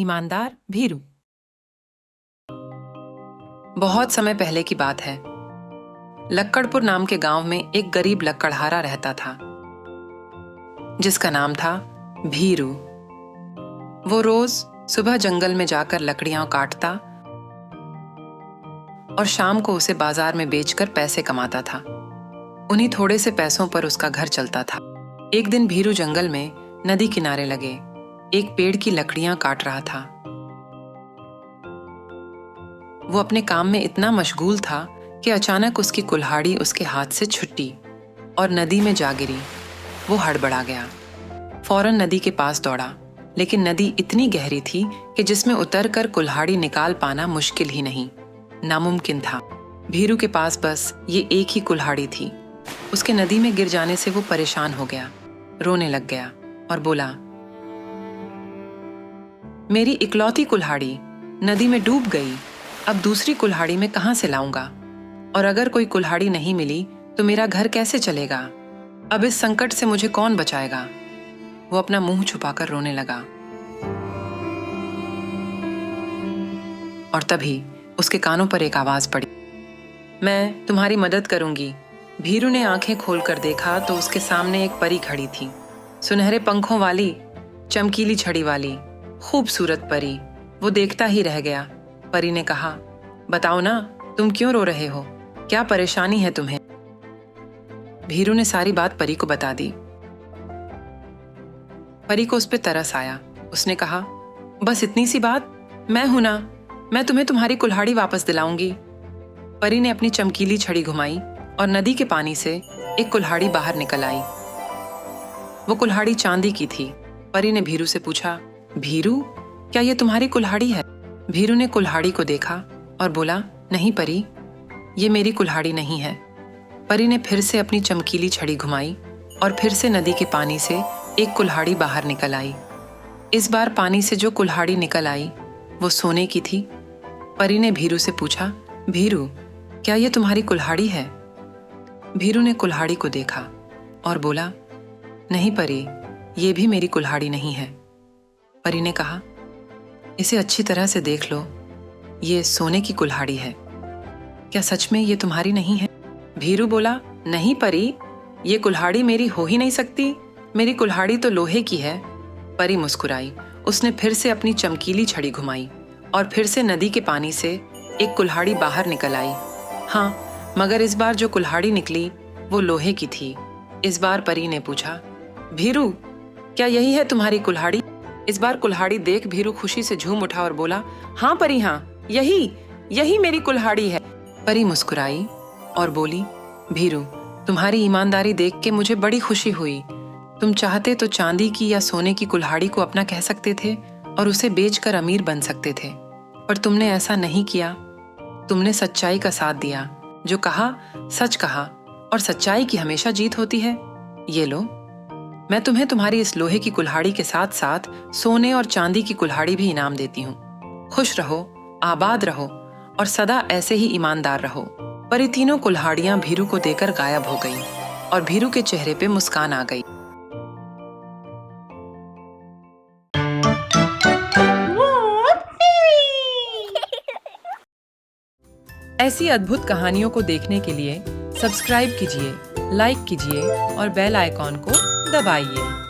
ईमानदार भीरू। बहुत समय पहले की बात है। लक्कड़पुर नाम के गांव में एक गरीब लक्कड़हारा रहता था, जिसका नाम था भीरू। वो रोज सुबह जंगल में जाकर लकड़ियां काटता और शाम को उसे बाजार में बेचकर पैसे कमाता था। उन्हीं थोड़े से पैसों पर उसका घर चलता था। एक दिन भीरू जंगल में नदी किनारे लगे एक पेड़ की लकड़ियां काट रहा था। वो अपने काम में इतना मशगूल था कि अचानक उसकी कुल्हाड़ी उसके हाथ से छुट्टी और नदी में जा गिरी। वो हड़बड़ा गया, फौरन नदी के पास दौड़ा, लेकिन नदी इतनी गहरी थी कि जिसमें उतरकर कुल्हाड़ी निकाल पाना मुश्किल ही नहीं, नामुमकिन था। भीरू के पास बस ये एक ही कुल्हाड़ी थी। उसके नदी में गिर जाने से वो परेशान हो गया, रोने लग गया और बोला, मेरी इकलौती कुल्हाड़ी नदी में डूब गई। अब दूसरी कुल्हाड़ी मैं कहां से लाऊंगा? और अगर कोई कुल्हाड़ी नहीं मिली तो मेरा घर कैसे चलेगा? अब इस संकट से मुझे कौन बचाएगा? वो अपना मुंह छुपाकर रोने लगा। और तभी उसके कानों पर एक आवाज पड़ी, मैं तुम्हारी मदद करूंगी। भीरू ने आंखें खोलकर देखा तो उसके सामने एक परी खड़ी थी, सुनहरे पंखों वाली, चमकीली छड़ी वाली, खूबसूरत परी। वो देखता ही रह गया। परी ने कहा, बताओ ना, तुम क्यों रो रहे हो? क्या परेशानी है तुम्हें? भीरू ने सारी बात परी को बता दी। परी को उस पर तरस आया। उसने कहा, बस इतनी सी बात? मैं हूं ना, मैं तुम्हें तुम्हारी कुल्हाड़ी वापस दिलाऊंगी। परी ने अपनी चमकीली छड़ी घुमाई और नदी के पानी से एक कुल्हाड़ी बाहर निकल आई। वो कुल्हाड़ी चांदी की थी। परी ने भीरू से पूछा, भीरू, क्या ये तुम्हारी कुल्हाड़ी है? भीरू ने कुल्हाड़ी को देखा और बोला, नहीं परी, ये मेरी कुल्हाड़ी नहीं है। परी ने फिर से अपनी चमकीली छड़ी घुमाई और फिर से नदी के पानी से एक कुल्हाड़ी बाहर निकल आई। इस बार पानी से जो कुल्हाड़ी निकल आई वो सोने की थी। परी ने भीरू से पूछा, भीरू, क्या ये तुम्हारी कुल्हाड़ी है? भीरू ने कुल्हाड़ी को देखा और बोला, नहीं परी, ये भी मेरी कुल्हाड़ी नहीं है। परी ने कहा, इसे अच्छी तरह से देख लो, ये सोने की कुल्हाड़ी है। क्या सच में ये तुम्हारी नहीं है? भीरू बोला, नहीं परी, ये कुल्हाड़ी मेरी हो ही नहीं सकती। मेरी कुल्हाड़ी तो लोहे की है। परी मुस्कुराई। उसने फिर से अपनी चमकीली छड़ी घुमाई और फिर से नदी के पानी से एक कुल्हाड़ी बाहर निकल आई। हाँ, मगर इस बार जो कुल्हाड़ी निकली वो लोहे की थी। इस बार परी ने पूछा, भीरू, क्या यही है तुम्हारी कुल्हाड़ी? इस बार कुल्हाड़ी देख भीरू खुशी से झूम उठा और बोला, हाँ परी, हाँ, यही मेरी कुल्हाड़ी है। परी मुस्कुराई और बोली, भीरू, तुम्हारी ईमानदारी देख के मुझे बड़ी खुशी हुई। तुम चाहते तो चांदी की या सोने की कुल्हाड़ी को अपना कह सकते थे और उसे बेचकर अमीर बन सकते थे, पर तुमने ऐसा नहीं किया। तुमने सच्चाई का साथ दिया। जो कहा सच कहा, और सच्चाई की हमेशा जीत होती है। ये लो, मैं तुम्हें तुम्हारी इस लोहे की कुल्हाड़ी के साथ साथ सोने और चांदी की कुल्हाड़ी भी इनाम देती हूँ। खुश रहो, आबाद रहो और सदा ऐसे ही ईमानदार रहो। पर ये तीनों कुल्हाड़ियां भीरू को देकर गायब हो गईं और भीरू के चेहरे पे मुस्कान आ गई। ऐसी अद्भुत कहानियों को देखने के लिए सब्सक्राइब कीजिए, लाइक कीजिए और बेल आइकॉन को दबाइए।